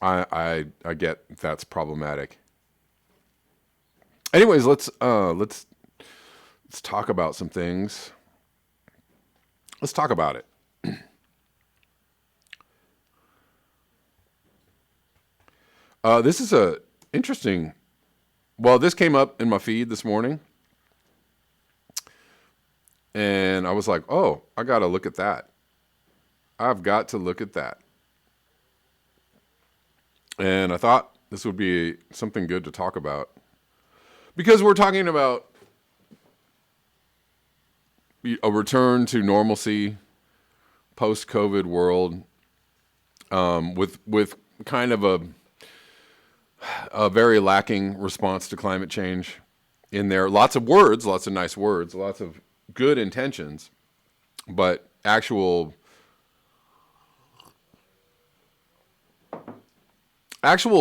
I get that's problematic. Anyways, let's talk about some things. Let's talk about it. This is a interesting. Well, this came up in my feed this morning, and I was like, "Oh, I got to look at that. I've got to look at that." And I thought this would be something good to talk about because we're talking about a return to normalcy post-COVID world, with kind of a very lacking response to climate change in there. Lots of words, lots of nice words, lots of good intentions, but actual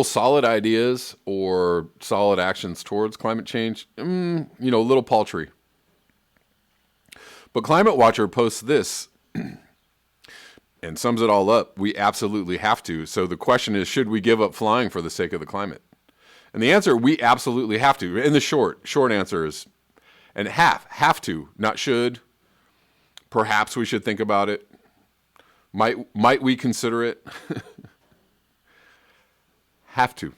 solid ideas or solid actions towards climate change, a little paltry. But Climate Watcher posts this and sums it all up. We absolutely have to. So the question is, should we give up flying for the sake of the climate? And the answer, we absolutely have to. And the short answer is, and have to, not should. Perhaps we should think about it. Might we consider it? Have to.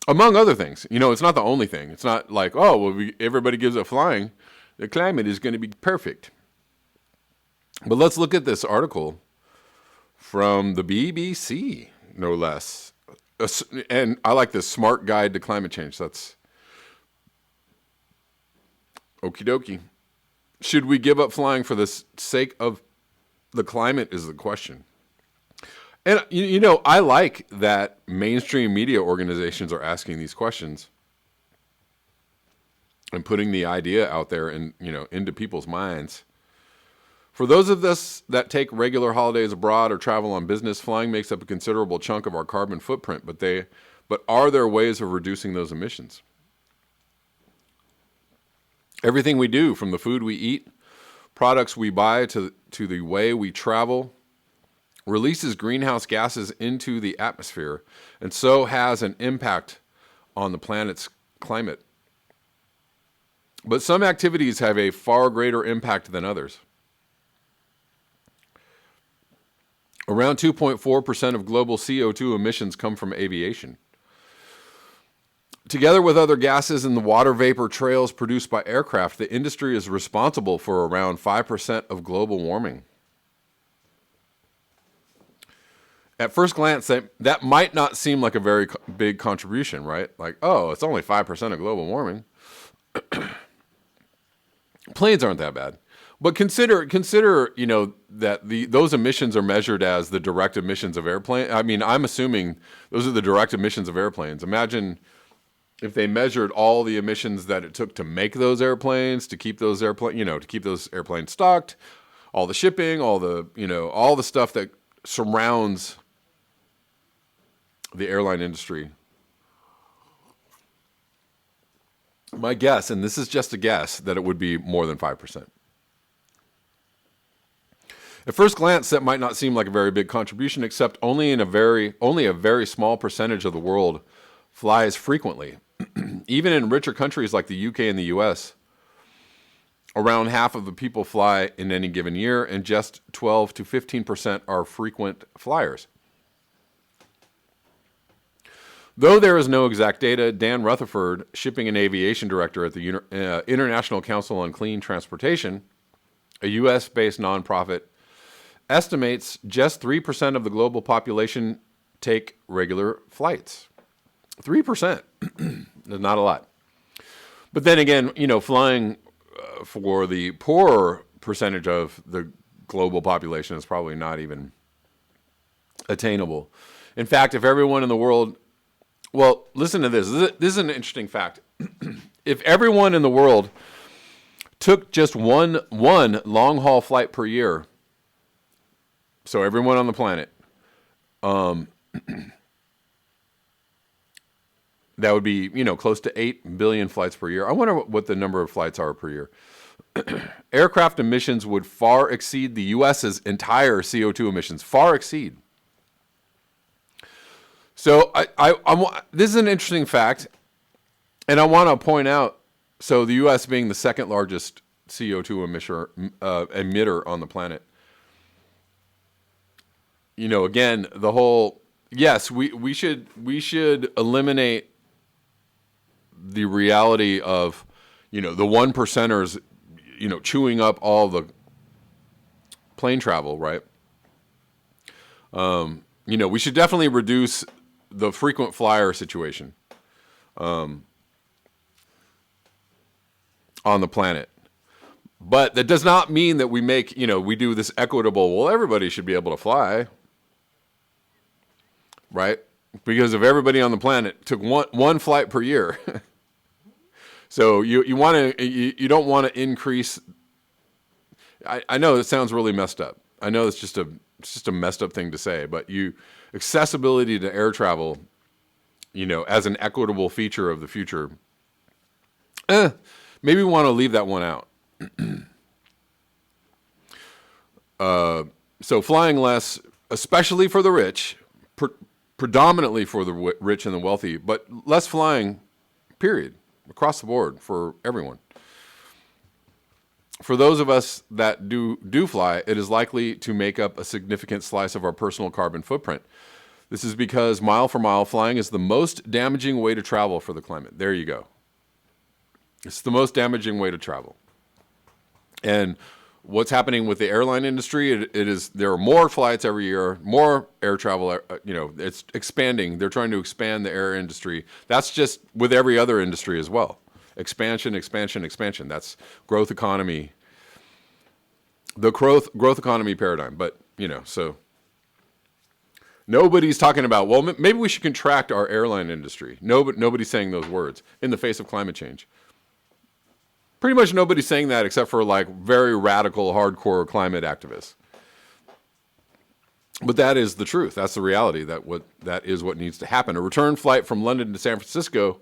Among other things. It's not the only thing. It's not like, oh, well, everybody gives up flying, the climate is going to be perfect. But let's look at this article from the BBC, no less. And I like this smart guide to climate change. That's okie dokie. Should we give up flying for the sake of the climate is the question. And, I like that mainstream media organizations are asking these questions and putting the idea out there and, into people's minds. For those of us that take regular holidays abroad or travel on business, flying makes up a considerable chunk of our carbon footprint, but are there ways of reducing those emissions? Everything we do, from the food we eat, products we buy, to the way we travel, releases greenhouse gases into the atmosphere, and so has an impact on the planet's climate. But some activities have a far greater impact than others. Around 2.4% of global CO2 emissions come from aviation. Together with other gases and the water vapor trails produced by aircraft, the industry is responsible for around 5% of global warming. At first glance, that might not seem like a very big contribution, right? Like, oh, it's only 5% of global warming. Planes aren't that bad. But consider, that those emissions are measured as the direct emissions of airplanes. I mean, I'm assuming those are the direct emissions of airplanes. Imagine if they measured all the emissions that it took to make those airplanes, to keep those airplanes stocked, all the shipping, all the stuff that surrounds the airline industry. My guess, and this is just a guess, that it would be more than 5%. At first glance, that might not seem like a very big contribution, except only a very small percentage of the world flies frequently. Even in richer countries like the UK and the US, around half of the people fly in any given year, and just 12 to 15% are frequent flyers. Though there is no exact data, Dan Rutherford, shipping and aviation director at the International Council on Clean Transportation, a U.S.-based nonprofit, estimates just 3% of the global population take regular flights. 3%. Not a lot. But then again, flying for the poorer percentage of the global population is probably not even attainable. In fact, if everyone in the world... Well, listen to this. This is an interesting fact. If everyone in the world took just one long-haul flight per year, so everyone on the planet, that would be, close to 8 billion flights per year. I wonder what the number of flights are per year. aircraft emissions would far exceed the U.S.'s entire CO2 emissions. Far exceed. So this is an interesting fact, and I want to point out, so the U.S. being the second largest CO2 emitter on the planet. You know, again, the whole, yes, we should eliminate the reality of, you know, the one percenters, you know, chewing up all the plane travel, right? You know, we should definitely reduce the frequent flyer situation on the planet. But that does not mean that we make, you know, we do this equitable, well, everybody should be able to fly, right? Because if everybody on the planet took one flight per year, so you don't want to increase. I know it sounds really messed up. I know it's just a messed up thing to say, but accessibility to air travel, you know, as an equitable feature of the future, maybe we want to leave that one out. So flying less, especially for the rich, predominantly for the rich and the wealthy, but less flying, period, across the board for everyone. For those of us that do fly, it is likely to make up a significant slice of our personal carbon footprint. This is because mile for mile, flying is the most damaging way to travel for the climate. There you go. It's the most damaging way to travel. And what's happening with the airline industry, there are more flights every year, more air travel, you know, it's expanding. They're trying to expand the air industry. That's just with every other industry as well. Expansion, expansion, expansion. That's growth economy, the growth economy paradigm. But, you know, so nobody's talking about, well, maybe we should contract our airline industry. Nobody's saying those words in the face of climate change. Pretty much nobody's saying that except for like very radical, hardcore climate activists. But that is the truth. That's the reality. That is what needs to happen. A return flight from London to San Francisco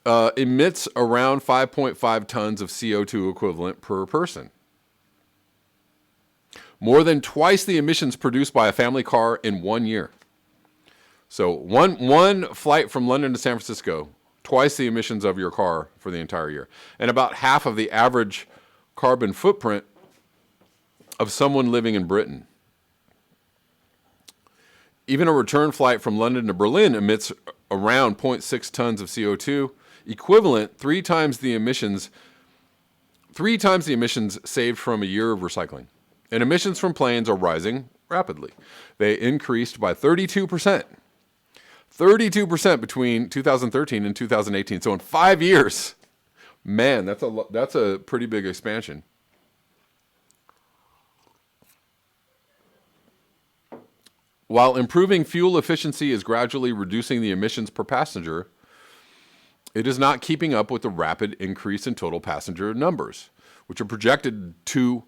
emits around 5.5 tons of CO2 equivalent per person. More than twice the emissions produced by a family car in 1 year. So one flight from London to San Francisco, twice the emissions of your car for the entire year. And about half of the average carbon footprint of someone living in Britain. Even a return flight from London to Berlin emits around 0.6 tons of CO2, equivalent three times the emissions saved from a year of recycling. And emissions from planes are rising rapidly. They increased by 32%. 32% between 2013 and 2018. So in 5 years, man, that's a pretty big expansion. While improving fuel efficiency is gradually reducing the emissions per passenger, it is not keeping up with the rapid increase in total passenger numbers, which are projected to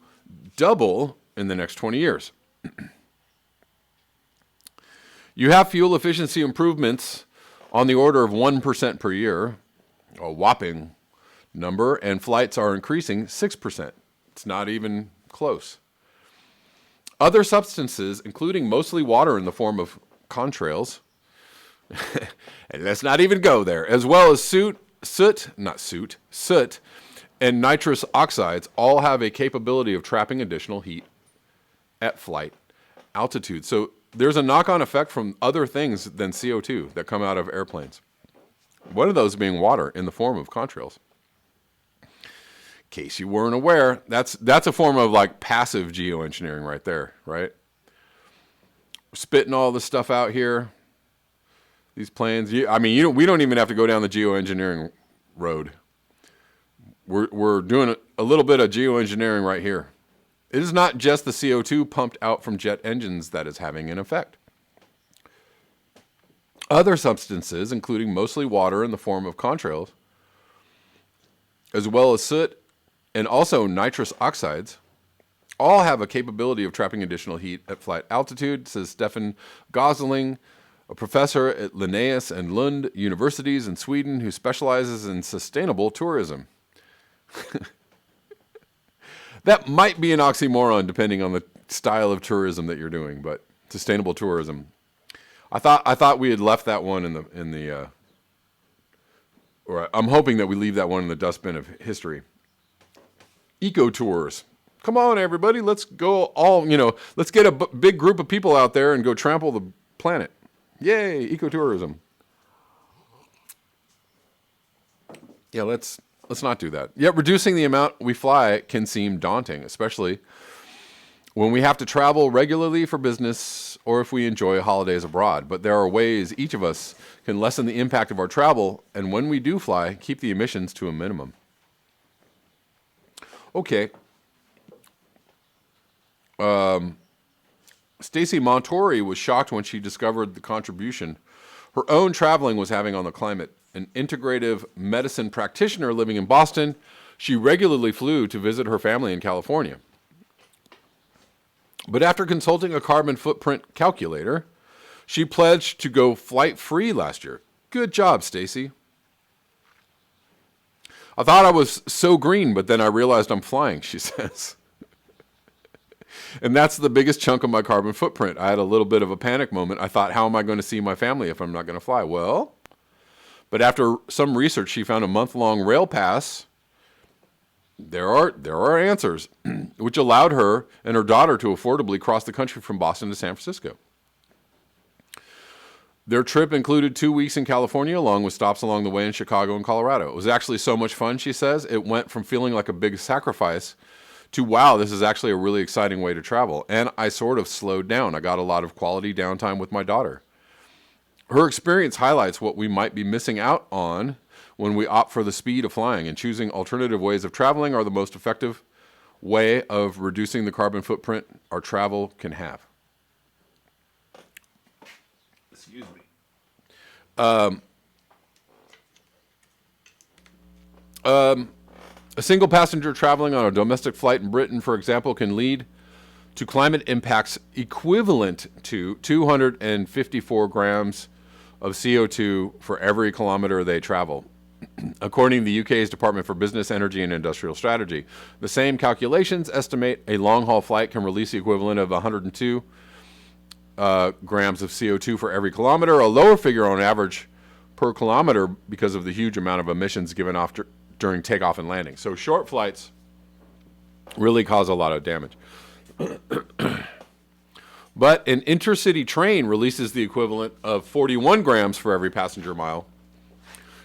double in the next 20 years. You have fuel efficiency improvements on the order of 1% per year, a whopping number, and flights are increasing 6%. It's not even close. Other substances, including mostly water in the form of contrails, and let's not even go there, as well as soot, and nitrous oxides, all have a capability of trapping additional heat at flight altitude. So there's a knock-on effect from other things than CO2 that come out of airplanes. One of those being water in the form of contrails. In case you weren't aware, that's a form of like passive geoengineering right there, right? Spitting all this stuff out here. These planes. We don't even have to go down the geoengineering road. We're doing a little bit of geoengineering right here. It is not just the CO2 pumped out from jet engines that is having an effect. Other substances, including mostly water in the form of contrails, as well as soot and also nitrous oxides, all have a capability of trapping additional heat at flight altitude, says Stefan Gosling, a professor at Linnaeus and Lund universities in Sweden who specializes in sustainable tourism. That might be an oxymoron depending on the style of tourism that you're doing, but sustainable tourism. I thought we had left that one or I'm hoping that we leave that one in the dustbin of history. Eco tours. Come on, everybody, let's go let's get a big group of people out there and go trample the planet. Yay, ecotourism. Yeah, let's not do that. Yet reducing the amount we fly can seem daunting, especially when we have to travel regularly for business or if we enjoy holidays abroad. But there are ways each of us can lessen the impact of our travel, and when we do fly, keep the emissions to a minimum. Okay. Stacey Montori was shocked when she discovered the contribution her own traveling was having on the climate. An integrative medicine practitioner living in Boston, she regularly flew to visit her family in California. But after consulting a carbon footprint calculator, she pledged to go flight-free last year. Good job, Stacey. I thought I was so green, but then I realized I'm flying, she says. And that's the biggest chunk of my carbon footprint. I had a little bit of a panic moment. I thought, how am I going to see my family if I'm not going to fly? Well, but after some research, she found a month-long rail pass. There are answers, which allowed her and her daughter to affordably cross the country from Boston to San Francisco. Their trip included 2 weeks in California, along with stops along the way in Chicago and Colorado. It was actually so much fun, she says. It went from feeling like a big sacrifice to, wow, this is actually a really exciting way to travel. And I sort of slowed down. I got a lot of quality downtime with my daughter. Her experience highlights what we might be missing out on when we opt for the speed of flying, and choosing alternative ways of traveling are the most effective way of reducing the carbon footprint our travel can have. Excuse me. A single passenger traveling on a domestic flight in Britain, for example, can lead to climate impacts equivalent to 254 grams of CO2 for every kilometer they travel, according to the UK's Department for Business, Energy and Industrial Strategy. The same calculations estimate a long-haul flight can release the equivalent of 102 grams of CO2 for every kilometer, a lower figure on average per kilometer because of the huge amount of emissions given off during takeoff and landing. So short flights really cause a lot of damage. But an intercity train releases the equivalent of 41 grams for every passenger mile.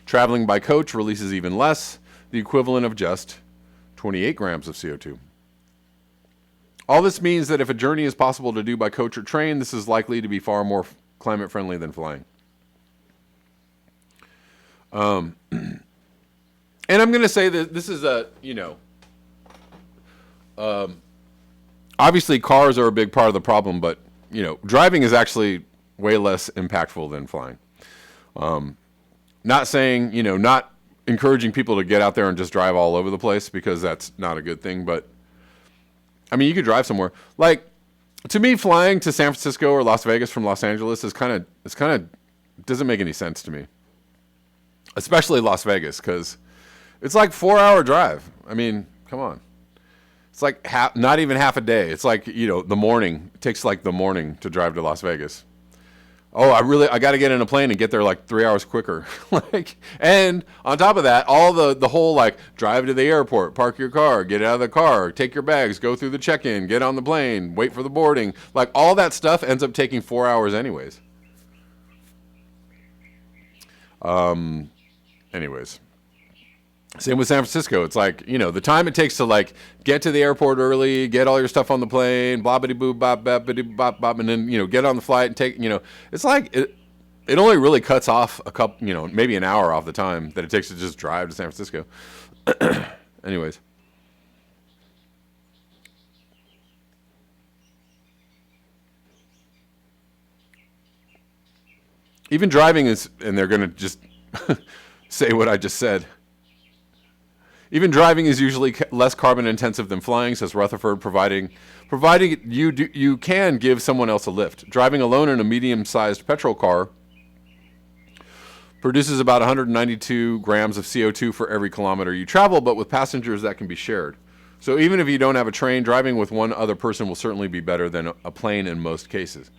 Traveling by coach releases even less, the equivalent of just 28 grams of CO2. All this means that if a journey is possible to do by coach or train, this is likely to be far more climate friendly than flying. And I'm going to say that this is obviously cars are a big part of the problem, but, driving is actually way less impactful than flying. Not saying, not encouraging people to get out there and just drive all over the place, because that's not a good thing. But, I mean, you could drive somewhere. Like, to me, flying to San Francisco or Las Vegas from Los Angeles is doesn't make any sense to me. Especially Las Vegas, because it's like 4-hour drive. I mean, come on. It's like not even half a day. It's like, the morning. It takes like the morning to drive to Las Vegas. Oh, I got to get in a plane and get there like 3 hours quicker. And on top of that, all the whole drive to the airport, park your car, get out of the car, take your bags, go through the check-in, get on the plane, wait for the boarding. All that stuff ends up taking 4 hours anyways. Anyways. Same with San Francisco. It's the time it takes to get to the airport early, get all your stuff on the plane, blah bitty boo bop bop bitty bop bop, and then get on the flight and take it's it only really cuts off a couple maybe an hour off the time that it takes to just drive to San Francisco. Anyways. Even driving is, and they're gonna just say what I just said. Even driving is usually less carbon intensive than flying, says Rutherford, providing you can give someone else a lift. Driving alone in a medium-sized petrol car Produces about 192 grams of CO2 for every kilometer you travel, but with passengers that can be shared. So even if you don't have a train, driving with one other person will certainly be better than a plane in most cases.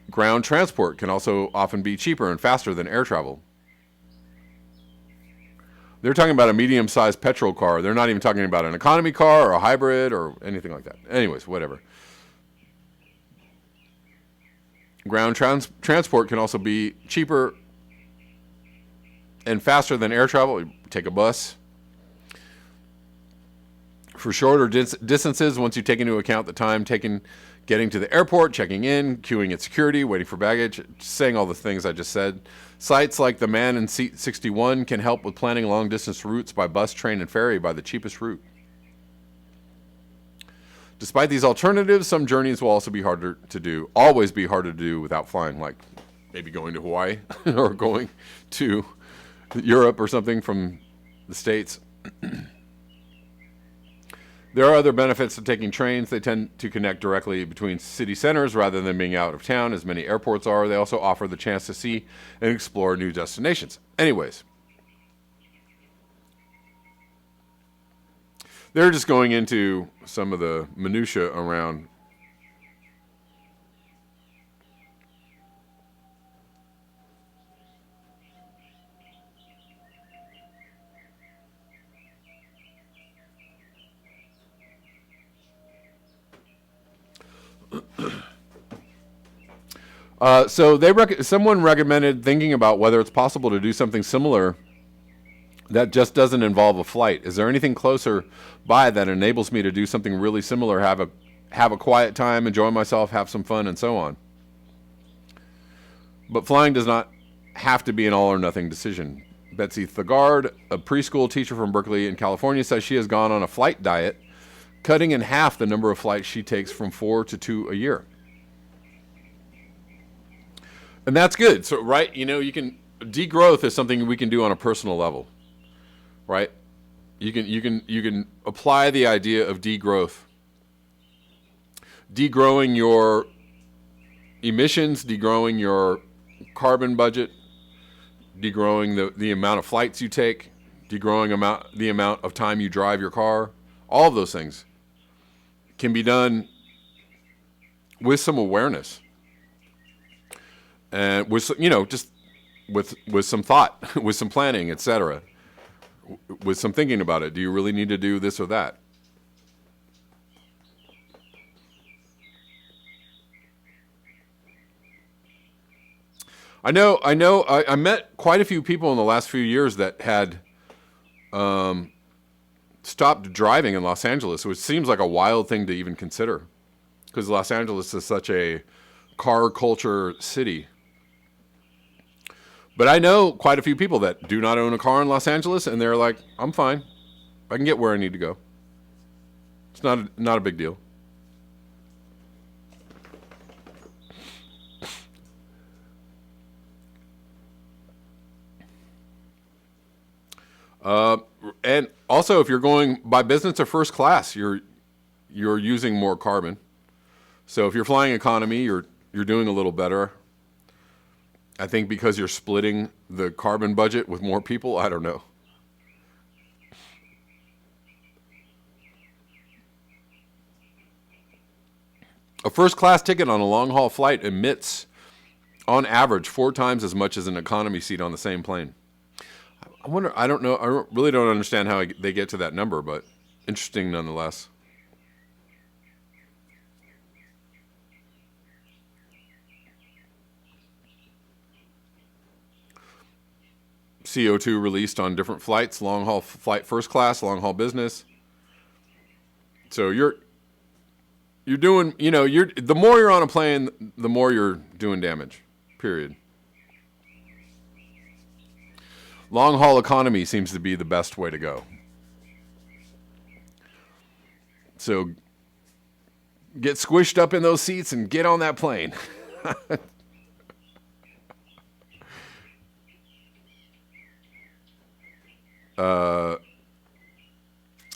Ground transport can also often be cheaper and faster than air travel. They're talking about a medium-sized petrol car. They're not even talking about an economy car or a hybrid or anything like that. Anyways, whatever. Ground transport can also be cheaper and faster than air travel. You take a bus. For shorter distances, once you take into account the time taken getting to the airport, checking in, queuing at security, waiting for baggage, saying all the things I just said. Sites like the Man in Seat 61 can help with planning long-distance routes by bus, train, and ferry by the cheapest route. Despite these alternatives, some journeys will also be harder to do, always be harder to do without flying, like maybe going to Hawaii or going to Europe or something from the States. There are other benefits to taking trains. They tend to connect directly between city centers rather than being out of town, as many airports are. They also offer the chance to see and explore new destinations. Anyways, they're just going into some of the minutia around so someone recommended thinking about whether it's possible to do something similar that just doesn't involve a flight. Is there anything closer by that enables me to do something really similar, have a quiet time, enjoy myself, have some fun, and so on? But flying does not have to be an all or nothing decision. Betsy Thagard, a preschool teacher from Berkeley in California, says she has gone on a flight diet, cutting in half the number of flights she takes from 4 to 2 a year. And that's good. So, right, degrowth is something we can do on a personal level, right? You can apply the idea of degrowth. Degrowing your emissions, degrowing your carbon budget, degrowing the amount of flights you take, degrowing the amount of time you drive your car. All of those things can be done with some awareness. And with just with some thought, with some planning, etc., with some thinking about it. Do you really need to do this or that? I know. I met quite a few people in the last few years that had stopped driving in Los Angeles, which seems like a wild thing to even consider, because Los Angeles is such a car culture city. But I know quite a few people that do not own a car in Los Angeles, and they're like, I'm fine. I can get where I need to go. It's not a big deal. And also, if you're going by business or first class, you're using more carbon. So if you're flying economy, you're doing a little better. I think because you're splitting the carbon budget with more people, I don't know. A first class ticket on a long haul flight emits, on average, 4 times as much as an economy seat on the same plane. I wonder, I don't know, I really don't understand how they get to that number, but interesting nonetheless. CO2 released on different flights, long haul flight first class, long haul business. So you're doing, the more you're on a plane, the more you're doing damage, period. Long haul economy seems to be the best way to go. So get squished up in those seats and get on that plane.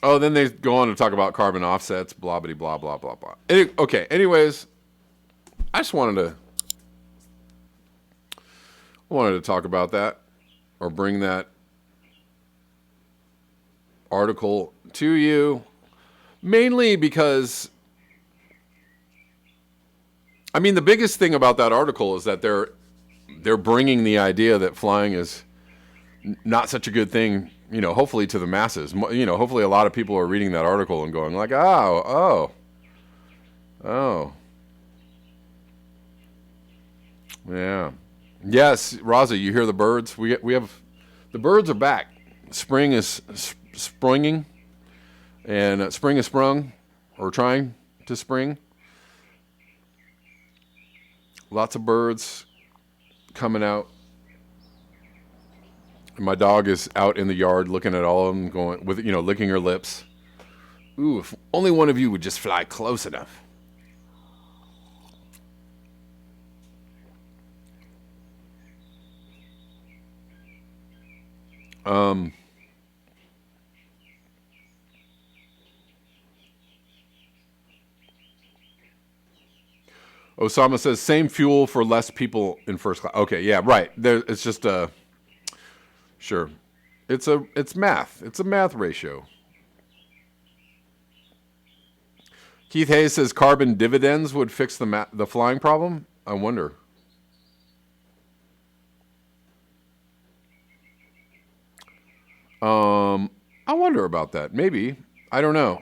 Then they go on to talk about carbon offsets, blah, blah, blah, blah, blah, blah. Okay, anyways, I just wanted to I wanted to talk about that or bring that article to you, mainly because, I mean, the biggest thing about that article is that they're bringing the idea that flying is not such a good thing, hopefully to the masses. Hopefully a lot of people are reading that article and going like, oh, yeah. Yes, Raza, you hear the birds? We have, the birds are back. Spring is springing, and spring is sprung, or trying to spring. Lots of birds coming out. And my dog is out in the yard looking at all of them, going with licking her lips. Ooh, if only one of you would just fly close enough. Osama says same fuel for less people in first class. Okay, yeah, right. It's just sure. It's math. It's a math ratio. Keith Hayes says carbon dividends would fix the flying problem. I wonder. I wonder about that. Maybe. I don't know.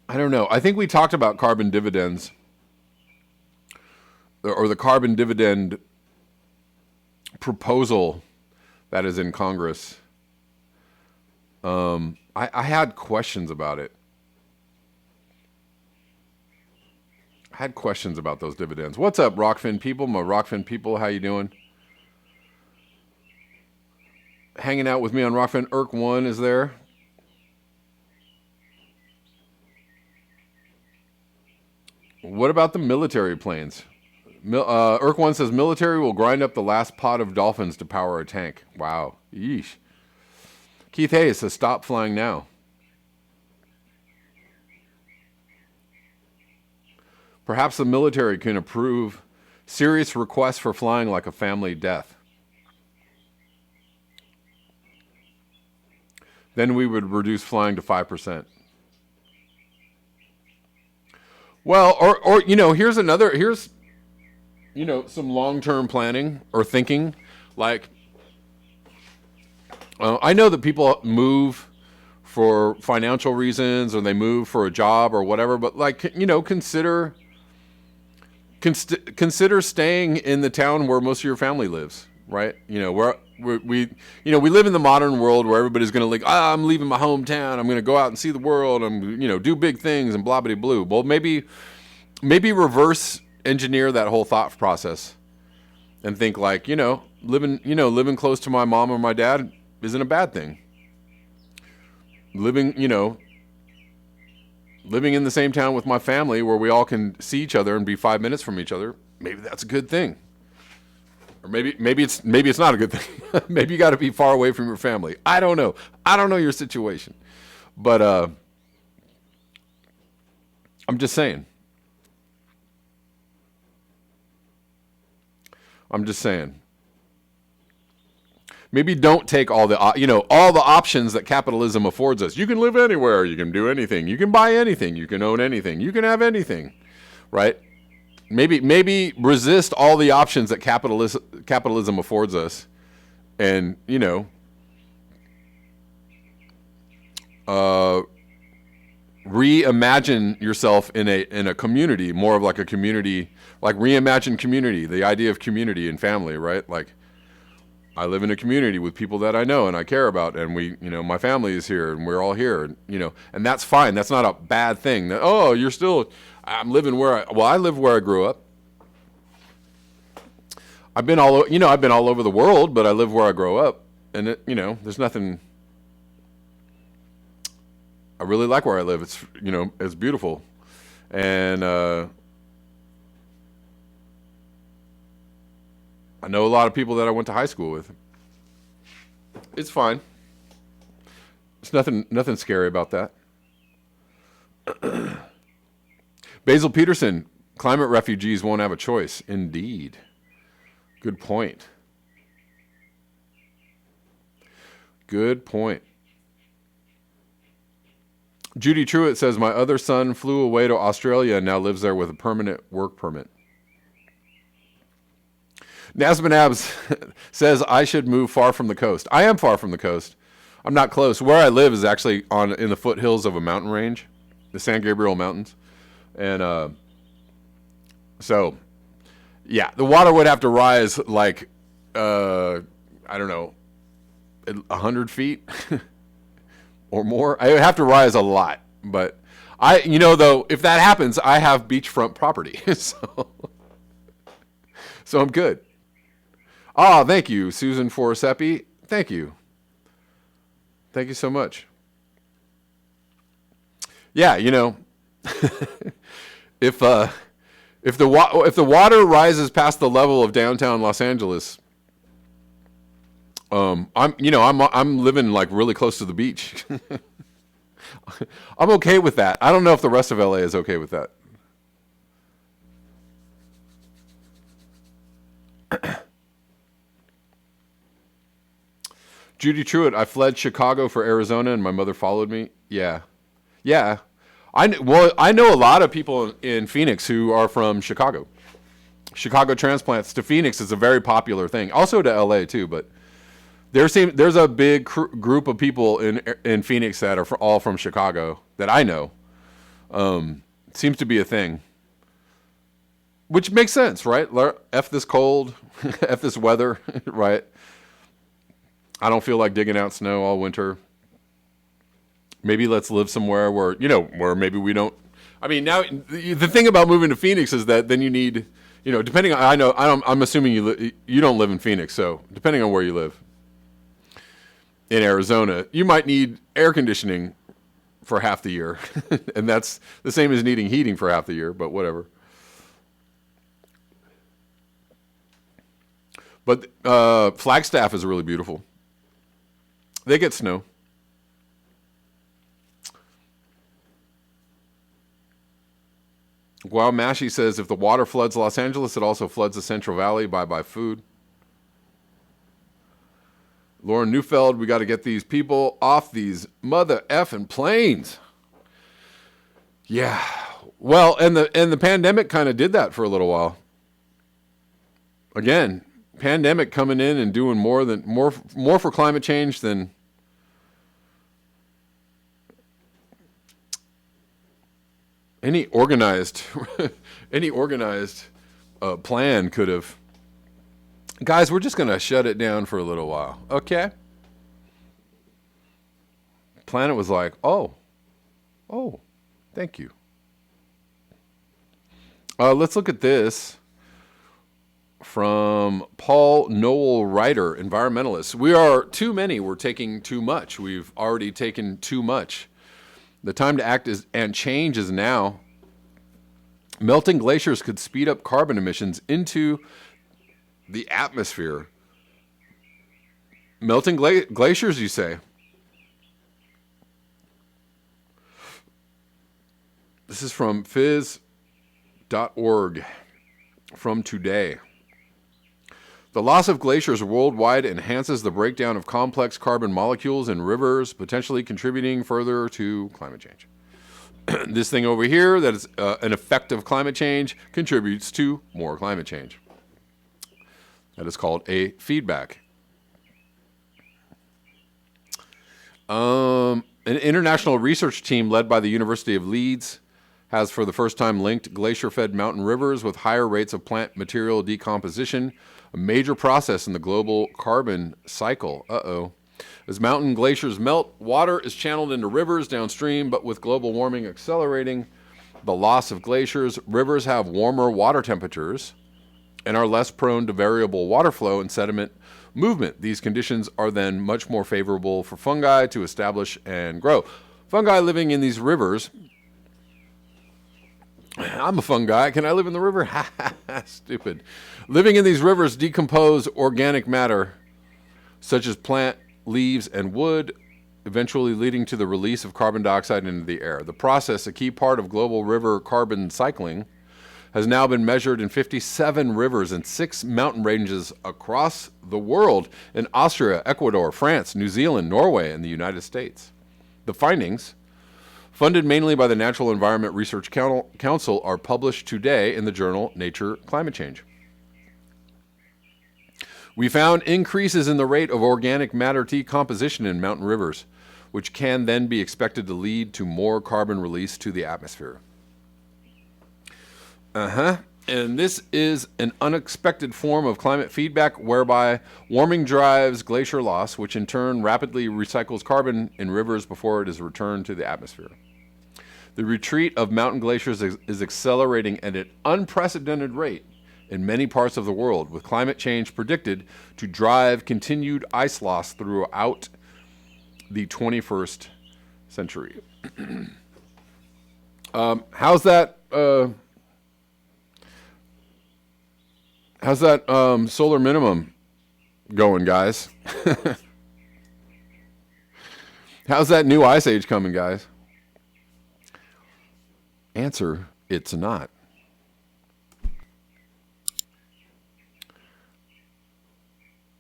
I think we talked about carbon dividends, or the carbon dividend proposal that is in Congress. I had questions about it. I had questions about those dividends. What's up, Rockfin people? My Rockfin people, how you doing? Hanging out with me on Rockfin. Irk1 is there. What about the military planes? Irk1 says military will grind up the last pod of dolphins to power a tank. Wow. Yeesh. Keith Hayes says stop flying now. Perhaps the military can approve serious requests for flying like a family death. Then we would reduce flying to 5%. Well, or here's some long-term planning or thinking. Like, I know that people move for financial reasons, or they move for a job or whatever, but consider staying in the town where most of your family lives, right? Where we live in the modern world where everybody's going to I'm leaving my hometown. I'm going to go out and see the world. I'm do big things and blah blah blue. Well, maybe reverse engineer that whole thought process and think living close to my mom or my dad isn't a bad thing. Living in the same town with my family where we all can see each other and be 5 minutes from each other, maybe that's a good thing. Or maybe it's not a good thing. Maybe you got to be far away from your family. I don't know. I don't know your situation. But I'm just saying. Maybe don't take all the options that capitalism affords us. You can live anywhere. You can do anything. You can buy anything. You can own anything. You can have anything, right? Maybe resist all the options that capitalism affords us, and reimagine yourself in a community, more of like a community, like reimagine community, the idea of community and family, right? Like, I live in a community with people that I know and I care about, and my family is here and we're all here, and that's fine. That's not a bad thing. I'm living I live where I grew up. I've been all over the world, but I live where I grew up, and there's nothing. I really like where I live. It's it's beautiful, and I know a lot of people that I went to high school with. It's fine. There's nothing scary about that. Basil Peterson, climate refugees won't have a choice. Indeed. Good point. Good point. Judy Truitt says, my other son flew away to Australia and now lives there with a permanent work permit. Nasman Abs says, I should move far from the coast. I am far from the coast. I'm not close. Where I live is actually in the foothills of a mountain range, the San Gabriel Mountains. And so, yeah, the water would have to rise like, I don't know, 100 feet or more. I would have to rise a lot. But though, if that happens, I have beachfront property. So I'm good. Ah, thank you, Susan Forsepi. Thank you. Thank you so much. Yeah, if the water rises past the level of downtown Los Angeles, I'm living like really close to the beach. I'm okay with that. I don't know if the rest of LA is okay with that. Judy Truitt, I fled Chicago for Arizona and my mother followed me. Yeah. I know a lot of people in Phoenix who are from Chicago. Chicago transplants to Phoenix is a very popular thing. Also to LA too, but there's a big group of people in Phoenix that are all from Chicago that I know. Seems to be a thing. Which makes sense, right? F this cold, F this weather, right? I don't feel like digging out snow all winter. Maybe let's live somewhere where maybe we don't. I mean, now the thing about moving to Phoenix is that then you need, depending on, I'm assuming you don't live in Phoenix, so depending on where you live in Arizona, you might need air conditioning for half the year. And that's the same as needing heating for half the year, but whatever. But Flagstaff is really beautiful. They get snow. Wow, Mashi says, if the water floods Los Angeles, it also floods the Central Valley. Bye-bye food. Lauren Neufeld, we got to get these people off these mother effing planes. Yeah. Well, and the pandemic kind of did that for a little while. Again, pandemic coming in and doing more for climate change than any organized plan could have. Guys, we're just going to shut it down for a little while. Okay? Planet was like, oh, thank you. Let's look at this from Paul Noel Ryder, environmentalist. We are too many. We're taking too much. We've already taken too much. The time to act and change is now. Melting glaciers could speed up carbon emissions into the atmosphere. Melting glaciers, you say? This is from phys.org from today. The loss of glaciers worldwide enhances the breakdown of complex carbon molecules in rivers, potentially contributing further to climate change. This thing over here, that is an effect of climate change, contributes to more climate change. That is called a feedback. An international research team led by the University of Leeds has for the first time linked glacier-fed mountain rivers with higher rates of plant material decomposition, a major process in the global carbon cycle. As mountain glaciers melt, water is channeled into rivers downstream, but with global warming accelerating the loss of glaciers, rivers have warmer water temperatures and are less prone to variable water flow and sediment movement. These conditions are then much more favorable for fungi to establish and grow. Fungi living in these rivers. I'm a fungi. Can I live in the river? Ha ha ha, stupid. Living in these rivers decompose organic matter, such as plant leaves and wood, eventually leading to the release of carbon dioxide into the air. The process, a key part of global river carbon cycling, has now been measured in 57 rivers and 6 mountain ranges across the world in Austria, Ecuador, France, New Zealand, Norway, and the United States. The findings, funded mainly by the Natural Environment Research Council, are published today in the journal Nature Climate Change. We found increases in the rate of organic matter decomposition in mountain rivers, which can then be expected to lead to more carbon release to the atmosphere. And this is an unexpected form of climate feedback whereby warming drives glacier loss, which in turn rapidly recycles carbon in rivers before it is returned to the atmosphere. The retreat of mountain glaciers is accelerating at an unprecedented rate in many parts of the world, with climate change predicted to drive continued ice loss throughout the 21st century. How's that solar minimum going, guys? How's that new ice age coming, guys? Answer, it's not.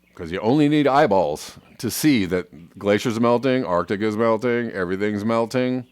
Because you only need eyeballs to see that glaciers are melting, Arctic is melting, everything's melting.